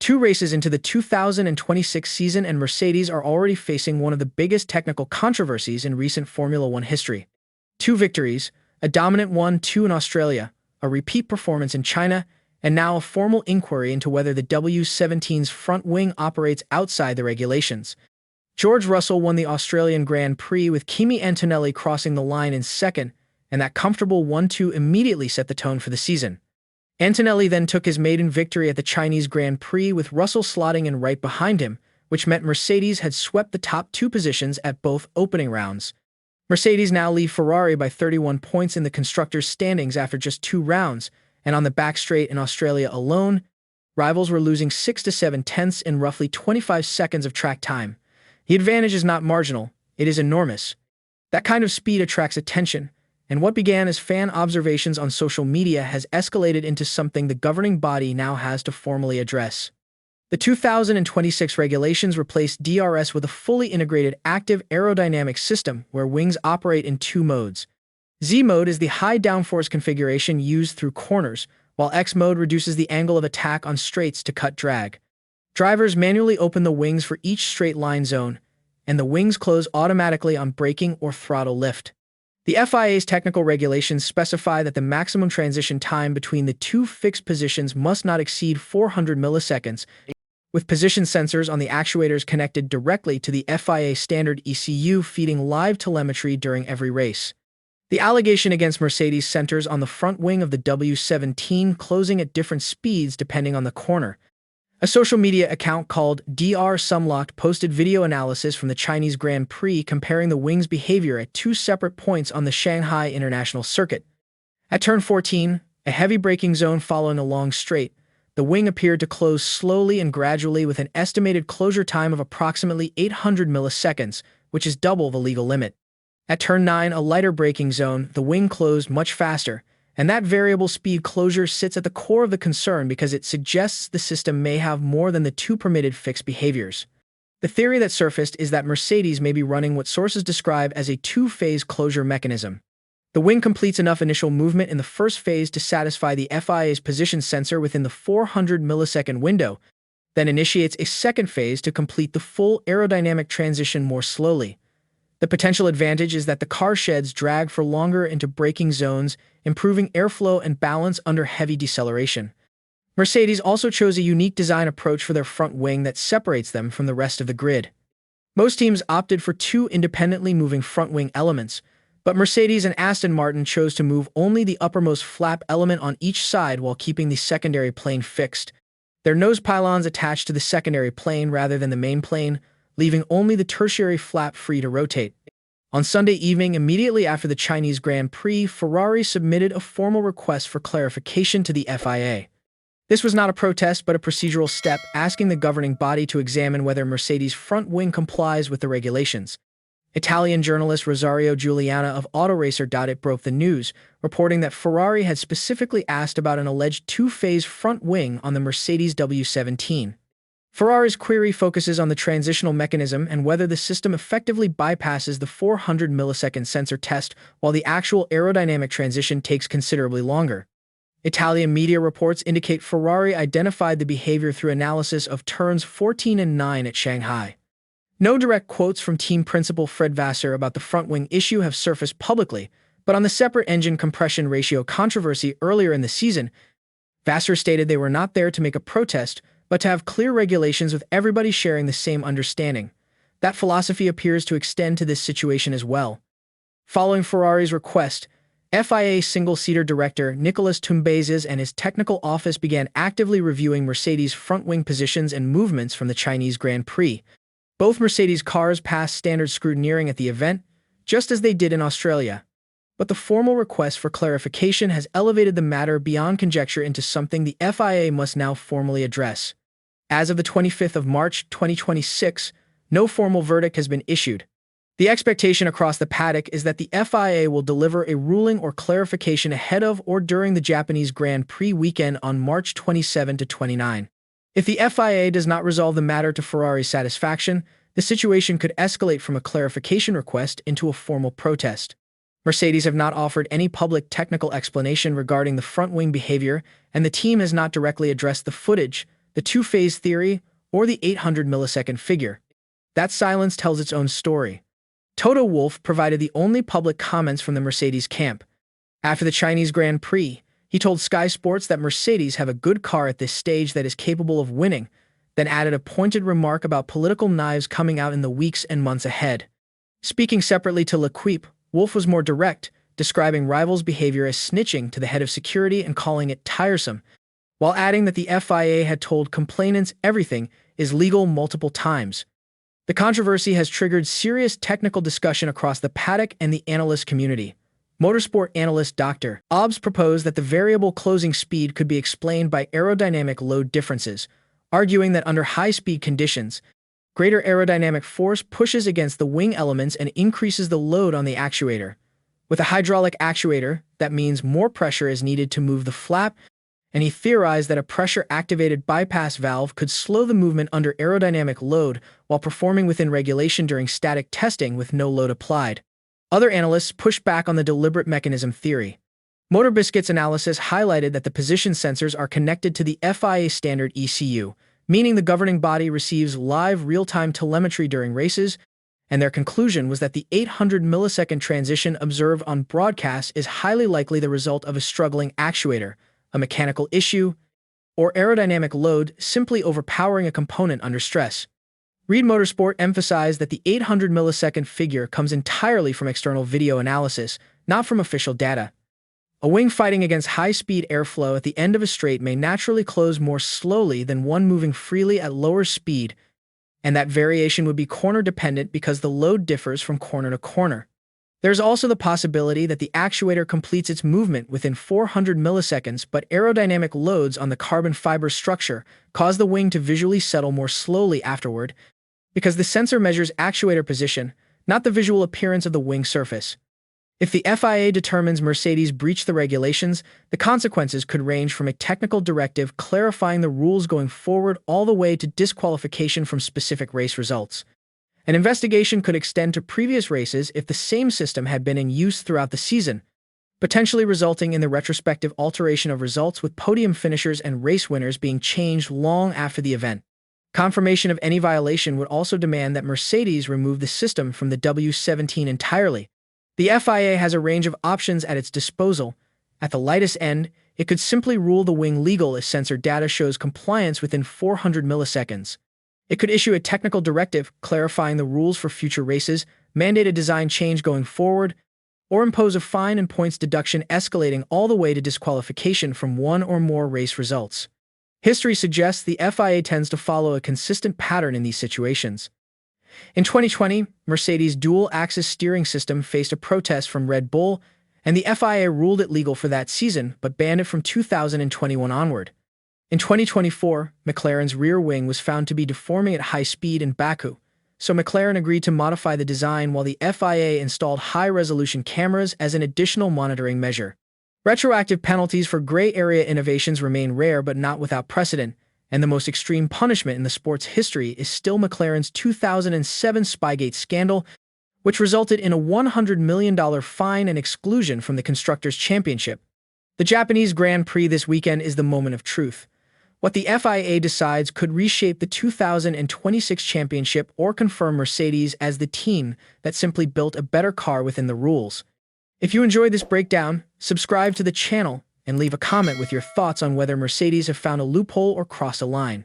2 races into the 2026 season, and Mercedes are already facing one of the biggest technical controversies in recent Formula One history. 2 victories, a dominant 1-2 in Australia, a repeat performance in China, and now a formal inquiry into whether the W17's front wing operates outside the regulations. George Russell won the Australian Grand Prix with Kimi Antonelli crossing the line in second, and that comfortable 1-2 immediately set the tone for the season. Antonelli then took his maiden victory at the Chinese Grand Prix with Russell slotting in right behind him, which meant Mercedes had swept the top 2 positions at both opening rounds. Mercedes now lead Ferrari by 31 points in the constructors' standings after just 2 rounds, and on the back straight in Australia alone, rivals were losing 6 to 7 tenths in roughly 25 seconds of track time. The advantage is not marginal, it is enormous. That kind of speed attracts attention, and what began as fan observations on social media has escalated into something the governing body now has to formally address. The 2026 regulations replace DRS with a fully integrated active aerodynamic system where wings operate in 2 modes. Z mode is the high downforce configuration used through corners, while X mode reduces the angle of attack on straights to cut drag. Drivers manually open the wings for each straight line zone, and the wings close automatically on braking or throttle lift. The FIA's technical regulations specify that the maximum transition time between the 2 fixed positions must not exceed 400 milliseconds, with position sensors on the actuators connected directly to the FIA standard ECU feeding live telemetry during every race. The allegation against Mercedes centers on the front wing of the W17 closing at different speeds depending on the corner. A social media account called DR Sumlocked posted video analysis from the Chinese Grand Prix comparing the wing's behavior at 2 separate points on the Shanghai International Circuit. At turn 14, a heavy braking zone following a long straight, the wing appeared to close slowly and gradually with an estimated closure time of approximately 800 milliseconds, which is double the legal limit. At turn 9, a lighter braking zone, the wing closed much faster, and that variable speed closure sits at the core of the concern because it suggests the system may have more than the 2 permitted fixed behaviors. The theory that surfaced is that Mercedes may be running what sources describe as a 2-phase closure mechanism. The wing completes enough initial movement in the first phase to satisfy the FIA's position sensor within the 400 millisecond window, then initiates a second phase to complete the full aerodynamic transition more slowly. The potential advantage is that the car sheds drag for longer into braking zones, improving airflow and balance under heavy deceleration. Mercedes also chose a unique design approach for their front wing that separates them from the rest of the grid. Most teams opted for 2 independently moving front wing elements, but Mercedes and Aston Martin chose to move only the uppermost flap element on each side while keeping the secondary plane fixed. Their nose pylons attached to the secondary plane rather than the main plane, leaving only the tertiary flap free to rotate. On Sunday evening, immediately after the Chinese Grand Prix, Ferrari submitted a formal request for clarification to the FIA. This was not a protest, but a procedural step asking the governing body to examine whether Mercedes' front wing complies with the regulations. Italian journalist Rosario Giuliana of Autoracer.it broke the news, reporting that Ferrari had specifically asked about an alleged 2-phase front wing on the Mercedes W17. Ferrari's query focuses on the transitional mechanism and whether the system effectively bypasses the 400 millisecond sensor test, while the actual aerodynamic transition takes considerably longer. Italian media reports indicate Ferrari identified the behavior through analysis of turns 14 and 9 at Shanghai. No direct quotes from team principal Fred Vasseur about the front wing issue have surfaced publicly, but on the separate engine compression ratio controversy earlier in the season, Vasseur stated they were not there to make a protest, but to have clear regulations with everybody sharing the same understanding. That philosophy appears to extend to this situation as well. Following Ferrari's request, FIA single-seater director Nicolas Tumbazes and his technical office began actively reviewing Mercedes' front wing positions and movements from the Chinese Grand Prix. Both Mercedes cars passed standard scrutineering at the event, just as they did in Australia. But the formal request for clarification has elevated the matter beyond conjecture into something the FIA must now formally address. As of the 25th of March 2026, no formal verdict has been issued. The expectation across the paddock is that the FIA will deliver a ruling or clarification ahead of or during the Japanese Grand Prix weekend on March 27 to 29. If the FIA does not resolve the matter to Ferrari's satisfaction, the situation could escalate from a clarification request into a formal protest. Mercedes have not offered any public technical explanation regarding the front wing behavior, and the team has not directly addressed the footage, the two-phase theory, or the 800 millisecond figure. That silence tells its own story. Toto Wolff provided the only public comments from the Mercedes camp. After the Chinese Grand Prix, he told Sky Sports that Mercedes have a good car at this stage that is capable of winning, then added a pointed remark about political knives coming out in the weeks and months ahead. Speaking separately to L'Equipe, Wolff was more direct, describing rivals' behavior as snitching to the head of security and calling it tiresome, while adding that the FIA had told complainants everything is legal multiple times. The controversy has triggered serious technical discussion across the paddock and the analyst community. Motorsport analyst Dr. Obbs proposed that the variable closing speed could be explained by aerodynamic load differences, arguing that under high-speed conditions, greater aerodynamic force pushes against the wing elements and increases the load on the actuator. With a hydraulic actuator, that means more pressure is needed to move the flap, and he theorized that a pressure-activated bypass valve could slow the movement under aerodynamic load while performing within regulation during static testing with no load applied. Other analysts pushed back on the deliberate mechanism theory. MotorBiscuit's analysis highlighted that the position sensors are connected to the FIA standard ECU, meaning the governing body receives live real-time telemetry during races, and their conclusion was that the 800 millisecond transition observed on broadcast is highly likely the result of a struggling actuator, a mechanical issue, or aerodynamic load simply overpowering a component under stress. Reed Motorsport emphasized that the 800 millisecond figure comes entirely from external video analysis, not from official data. A wing fighting against high-speed airflow at the end of a straight may naturally close more slowly than one moving freely at lower speed, and that variation would be corner-dependent because the load differs from corner to corner. There's also the possibility that the actuator completes its movement within 400 milliseconds, but aerodynamic loads on the carbon fiber structure cause the wing to visually settle more slowly afterward, because the sensor measures actuator position, not the visual appearance of the wing surface. If the FIA determines Mercedes breached the regulations, the consequences could range from a technical directive clarifying the rules going forward all the way to disqualification from specific race results. An investigation could extend to previous races if the same system had been in use throughout the season, potentially resulting in the retrospective alteration of results with podium finishers and race winners being changed long after the event. Confirmation of any violation would also demand that Mercedes remove the system from the W17 entirely. The FIA has a range of options at its disposal. At the lightest end, it could simply rule the wing legal if sensor data shows compliance within 400 milliseconds. It could issue a technical directive clarifying the rules for future races, mandate a design change going forward, or impose a fine and points deduction escalating all the way to disqualification from one or more race results. History suggests the FIA tends to follow a consistent pattern in these situations. In 2020, Mercedes' dual-axis steering system faced a protest from Red Bull, and the FIA ruled it legal for that season but banned it from 2021 onward. In 2024, McLaren's rear wing was found to be deforming at high speed in Baku, so McLaren agreed to modify the design while the FIA installed high-resolution cameras as an additional monitoring measure. Retroactive penalties for gray area innovations remain rare but not without precedent, and the most extreme punishment in the sport's history is still McLaren's 2007 Spygate scandal, which resulted in a $100 million fine and exclusion from the Constructors' Championship. The Japanese Grand Prix this weekend is the moment of truth. What the FIA decides could reshape the 2026 championship or confirm Mercedes as the team that simply built a better car within the rules. If you enjoyed this breakdown, subscribe to the channel and leave a comment with your thoughts on whether Mercedes have found a loophole or crossed a line.